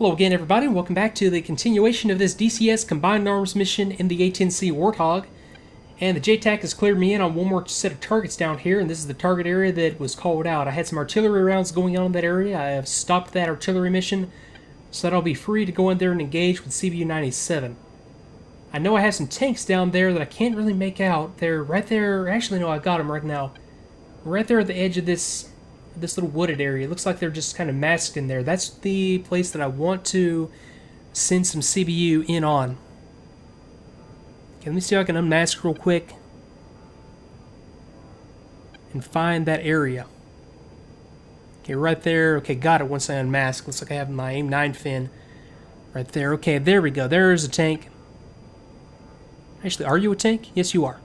Hello again, everybody, and welcome back to the continuation of this DCS Combined Arms mission in the A-10C Warthog. And the JTAC has cleared me in on one more set of targets down here, and this is the target area that was called out. I had some artillery rounds going on in that area. I have stopped that artillery mission so that I'll be free to go in there and engage with CBU-97. I know I have some tanks down there that I can't really make out. They're right there. Actually, no, I've got them right now. Right there at the edge of this little wooded area. It looks like they're just kind of masked in there. That's the place that I want to send some CBU in on. Okay, let me see if I can unmask real quick and find that area. Okay, right there. Okay, got it once I unmask. Looks like I have my AIM-9 fin right there. Okay, there we go. There's a tank. Actually, are you a tank? Yes, you are.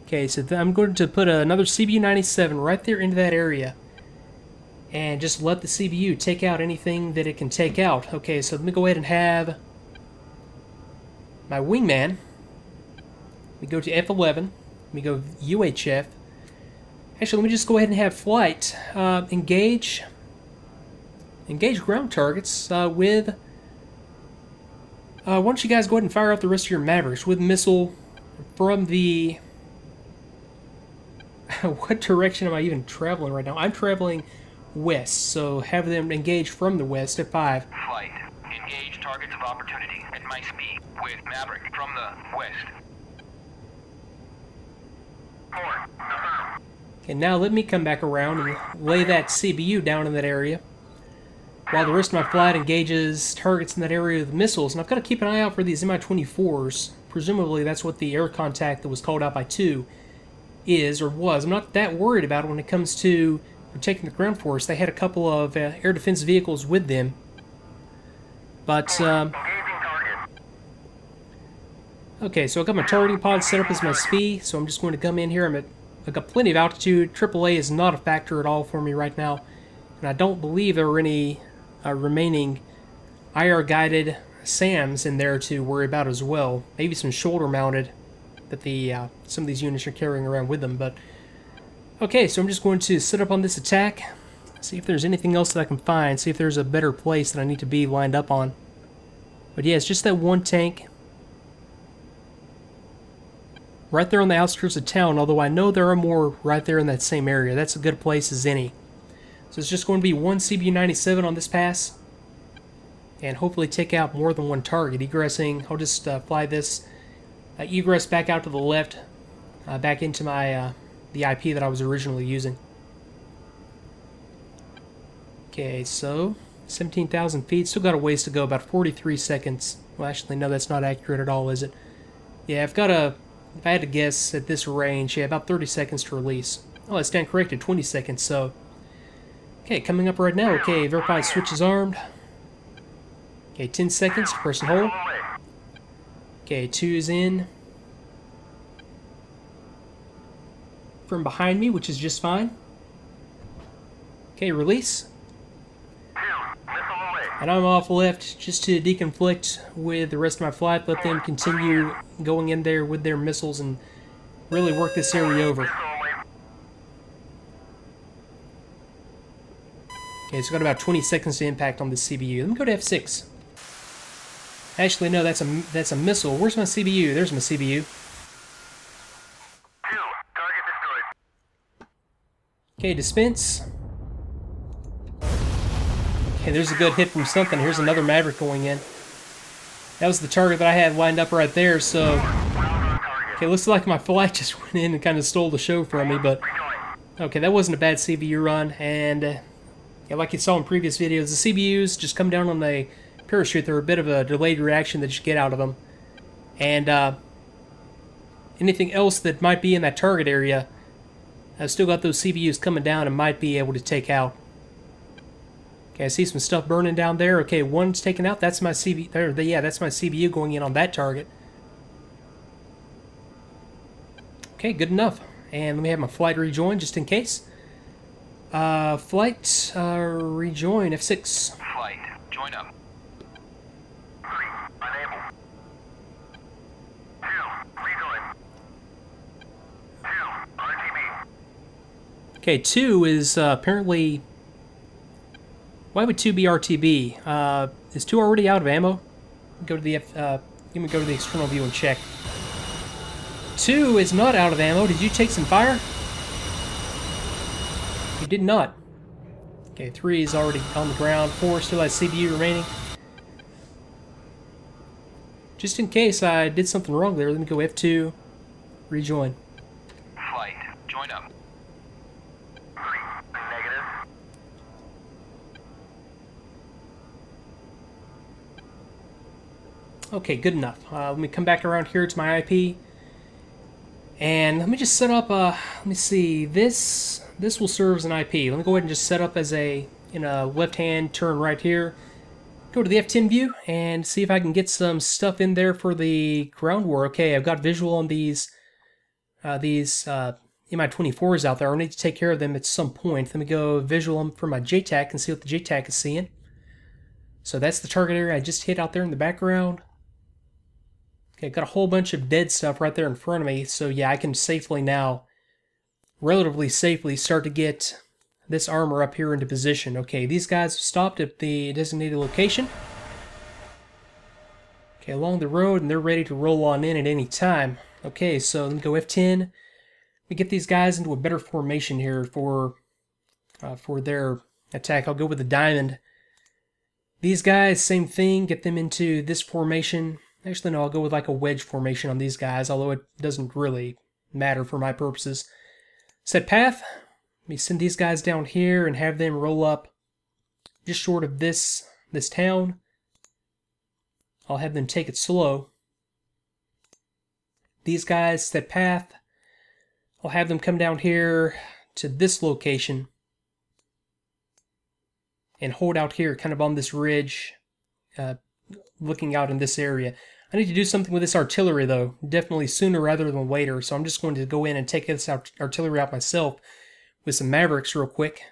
Okay, so I'm going to put another CBU-97 right there into that area and just let the CBU take out anything that it can take out. Okay, so let me go ahead and have my wingman. We go to F11. Let me go UHF. Actually, let me just go ahead and have flight engage ground targets with. Why don't you guys go ahead and fire up the rest of your Mavericks with missile from the. What direction am I even traveling right now? I'm traveling west, so have them engage from the west at 5. Flight. Engage targets of opportunity at my speed with Maverick from the west. 4. Affirm. Okay, now let me come back around and lay that CBU down in that area while the rest of my flight engages targets in that area with missiles. And I've got to keep an eye out for these Mi-24s. Presumably that's what the air contact that was called out by 2 is or was. I'm not that worried about it when it comes to protecting the ground force. They had a couple of air defense vehicles with them. But, okay, so I've got my targeting pod set up as my SPI, so I'm just going to come in here. I've got plenty of altitude. AAA is not a factor at all for me right now. And I don't believe there are any remaining IR-guided SAMs in there to worry about as well. Maybe some shoulder-mounted that some of these units are carrying around with them. But okay, so I'm just going to sit up on this attack, see if there's anything else that I can find, see if there's a better place that I need to be lined up on. But yeah, it's just that one tank right there on the outskirts of town, although I know there are more right there in that same area. That's a good place as any. So it's just going to be one CBU-97 on this pass and hopefully take out more than one target. Egressing, I'll just fly this egress back out to the left, back into my the IP that I was originally using. Okay, so 17,000 feet. Still got a ways to go, about 43 seconds. Well, actually, no, that's not accurate at all, is it? Yeah, if I had to guess at this range, yeah, about 30 seconds to release. Oh, I stand corrected, 20 seconds, so. Okay, coming up right now. Okay, verified switch is armed. Okay, 10 seconds to press and hold. Okay, 2 is in from behind me, which is just fine. Okay, release. And I'm off left just to deconflict with the rest of my flight. Let them continue going in there with their missiles and really work this area over. Okay, so got about 20 seconds to impact on this CBU. Let me go to F6. Actually, no, that's a missile. Where's my CBU? There's my CBU. 2. Target destroyed. Okay, dispense. Okay, there's a good hit from something. Here's another Maverick going in. That was the target that I had lined up right there, so. Okay, looks like my flight just went in and kind of stole the show from me, but. Okay, that wasn't a bad CBU run, and. Yeah, like you saw in previous videos, the CBUs just come down on the parachute. They're a bit of a delayed reaction that you get out of them. And anything else that might be in that target area, I've still got those CBUs coming down and might be able to take out. Okay, I see some stuff burning down there. Okay, one's taken out. That's my CBU. Yeah, that's my CBU going in on that target. Okay, good enough. And let me have my flight rejoin just in case. Flight rejoin F6. Flight, join up. 3, unable. 2, rejoin. 2, RTB. Okay, 2 is apparently Why would 2 be RTB? Is 2 already out of ammo? Go to the let me go to the external view and check. 2 is not out of ammo. Did you take some fire? You did not. Okay, 3 is already on the ground. 4 still has CPU remaining. Just in case I did something wrong there, let me go F2, rejoin. Flight, join up. Negative. Okay, good enough. Let me come back around here to my IP. And let me just set up, let me see, this will serve as an IP. Let me go ahead and just set up as in a left-hand turn right here. Go to the F10 view and see if I can get some stuff in there for the ground war. Okay, I've got visual on these Mi-24s out there. I'll need to take care of them at some point. Let me go visual for my JTAC and see what the JTAC is seeing. So that's the target area I just hit out there in the background. Okay, got a whole bunch of dead stuff right there in front of me. So yeah, I can safely now, relatively safely, start to get this armor up here into position. Okay, these guys have stopped at the designated location. Okay, along the road, and they're ready to roll on in at any time. Okay, so let me go F10. We get these guys into a better formation here for their attack. I'll go with the diamond. These guys, same thing. Get them into this formation. Actually, no, I'll go with like a wedge formation on these guys, although it doesn't really matter for my purposes. Set path. Let me send these guys down here and have them roll up just short of this town. I'll have them take it slow. These guys, set path. I'll have them come down here to this location and hold out here kind of on this ridge, looking out in this area. I need to do something with this artillery though, definitely sooner rather than later, so I'm just going to go in and take this artillery out myself with some Mavericks real quick.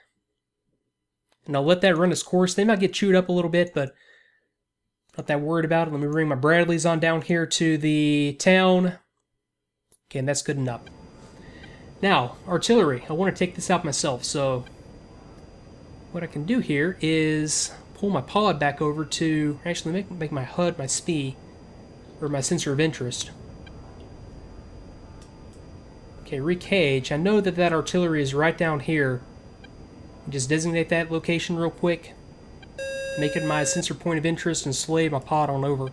And I'll let that run its course. They might get chewed up a little bit, but not that worried about it. Let me bring my Bradleys on down here to the town. Okay, and that's good enough. Now, artillery. I want to take this out myself, so what I can do here is pull my pod back over to, actually make my HUD my SPI, or my sensor of interest. Okay, recage. I know that artillery is right down here. Just designate that location real quick. Make it my sensor point of interest and slave my pod on over.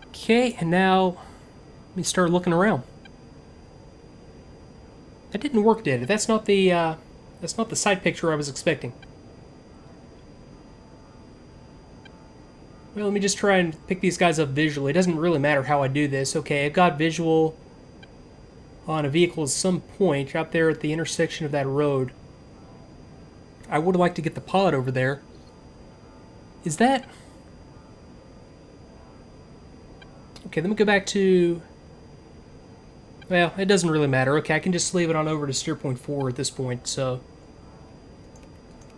Okay, and now let me start looking around. That didn't work, did it? That's not the side picture I was expecting. Well, let me just try and pick these guys up visually. It doesn't really matter how I do this. Okay, I've got visual on a vehicle at some point out there at the intersection of that road. I would like to get the pod over there. Is that... Okay, let me go back to... Well, it doesn't really matter. Okay, I can just leave it on over to steer point 4 at this point, so...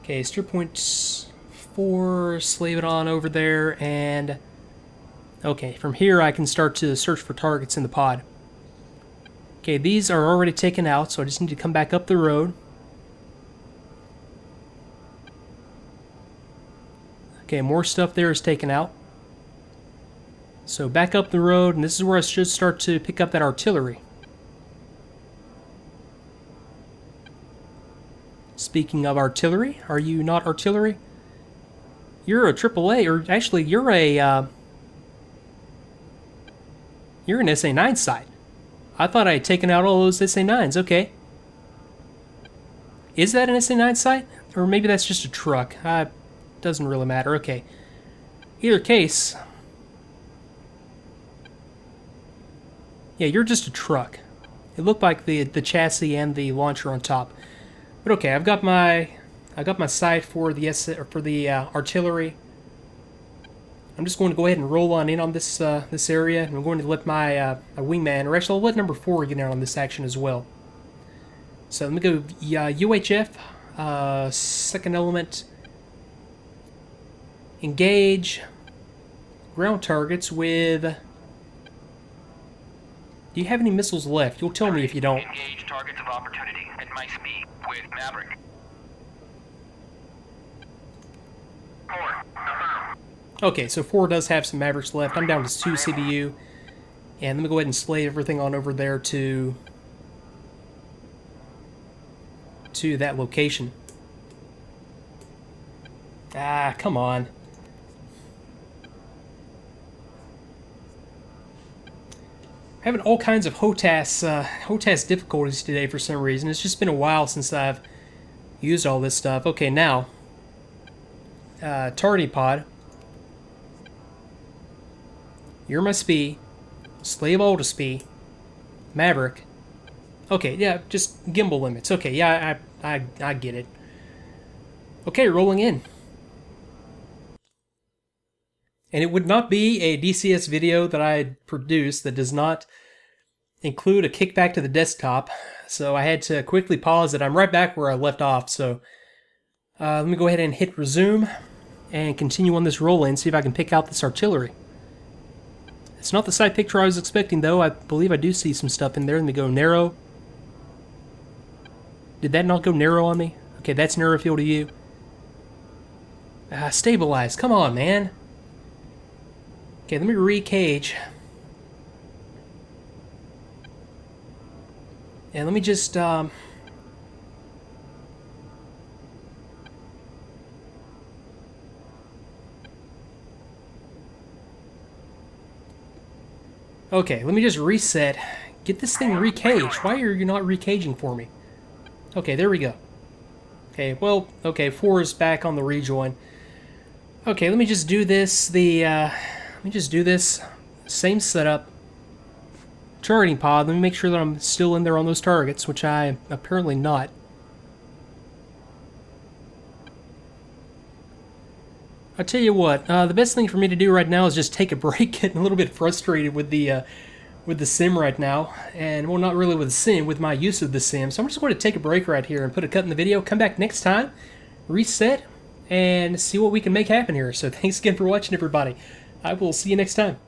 Okay, steer point 4, slave it on over there, and... Okay, from here I can start to search for targets in the pod. Okay, these are already taken out, so I just need to come back up the road. Okay, more stuff there is taken out. So back up the road, and this is where I should start to pick up that artillery. Speaking of artillery, are you not artillery? You're a AAA, or actually you're an SA-9 site. I thought I had taken out all those SA-9s, okay. Is that an SA-9 site? Or maybe that's just a truck. Doesn't really matter, okay. Either case... Yeah, you're just a truck. It looked like the chassis and the launcher on top. But okay, I've got my sight for the artillery. I'm just going to go ahead and roll on in on this this area, and I'm going to let my wingman, or actually I'll let number 4 get in on this action as well. So let me go UHF, second element, engage ground targets with Do you have any missiles left? You'll tell me if you don't. Engage targets of opportunity at my speed with Maverick. 4. Affirm. Okay, so 4 does have some Mavericks left. I'm down to 2 CBU. And let me go ahead and slay everything on over there to that location. Ah, come on. Having all kinds of HOTAS difficulties today for some reason. It's just been a while since I've used all this stuff. Okay, now, targeting pod. You're my SPI. Slave all to SPI. Maverick. Okay, yeah, just gimbal limits. Okay, yeah, I get it. Okay, rolling in. And it would not be a DCS video that I produced that does not include a kickback to the desktop. So I had to quickly pause it. I'm right back where I left off. So let me go ahead and hit resume and continue on this roll in, see if I can pick out this artillery. It's not the side picture I was expecting, though. I believe I do see some stuff in there. Let me go narrow. Did that not go narrow on me? Okay, that's narrow field to you. Stabilize. Come on, man. Okay, let me re-cage. And let me just, okay, let me just reset. Get this thing re-caged. Why are you not re-caging for me? Okay, there we go. Okay, well, okay, 4 is back on the rejoin. Okay, let me just do this. Let me just do this. Same setup. Targeting pod. Let me make sure that I'm still in there on those targets, which I am apparently not. I'll tell you what. The best thing for me to do right now is just take a break. Getting a little bit frustrated with the sim right now, and well, not really with the sim, with my use of the sim. So I'm just going to take a break right here and put a cut in the video. Come back next time, reset, and see what we can make happen here. So thanks again for watching, everybody. I will see you next time.